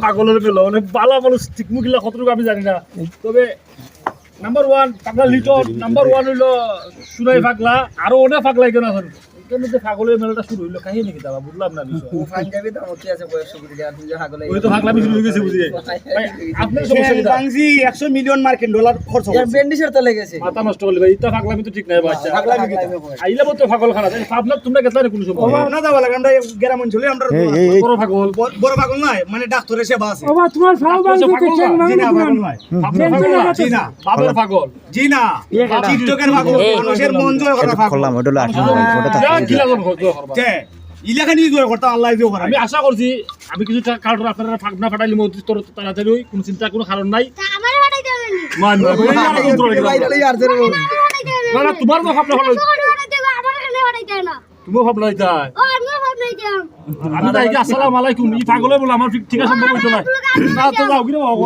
পাগলের পেল মানে বালা মানুষ ঠিকমুখিলা কতটুকু আমি জানি না তবে নাম্বার ওয়ান পাগলা লিটন নাম্বার ওয়ান হইলো সুনাই পাগলা আরো অনেক পাগলা এখানে আছেন এখানে যে পাগলের মেলাটা শুরু হইলো কাহিনী নাকি দাদা বুঝলাম না বিষয় পাঞ্জাবি তো কি আছে বয়স শুরু করে আপনি যে পাগল ওই তো পাগলা শুরু হয়ে গেছে বুঝি আপনার সমস্যা কি বাংজি 100 মিলিয়ন মার্কিন ডলার খরচ এর বেন্ডিশের তো লেগেছে মাথা নষ্ট হলে ভাই এটা পাগলামি তো ঠিক নাই বাচ্চা পাগলামি আইলা বলতে পাগল খানা ভাবনা তোমরা গেছলা না কোনো সময় না যাওয়া লাগে আমরা গ্রাম অঞ্চলে আমরা বড় পাগল বড় পাগল নয় মানে ডাক্তারের সেবা আছে বাবা তোমার ফাও বাংলা তো চেন জি না পাগল নয় আপনার পাগল জি না বাবার পাগল জি না টিকটকের পাগল মানুষের মন জয় করা পাগল করলাম ওটা আসলে ওটা কিলাজন হতো তে ইলাখানি জয় করতে আল্লাহ জয় করে আমি আশা করছি আমি কিছু কার্ড আপনারা ফাগনা ফাটাইলে মধ্যে তোর তাড়াতাড়ি কোন চিন্তা কোনো কারণ নাই আমারে বাড়াই দেবেন মান বাইরে আর জোরে বল না না তোমার তো ভাবনা হলো বাড়াই দেব আমার এখানে বাড়াই দেয় না তুমি ভাবনা তাই ও আমিও ভাবনাই দিলাম আমি তাই কি আসসালামু আলাইকুম ই পাগলে বলে আমার ঠিক আছে সম্ভব হইতো না না তো যাও কি রে বাবা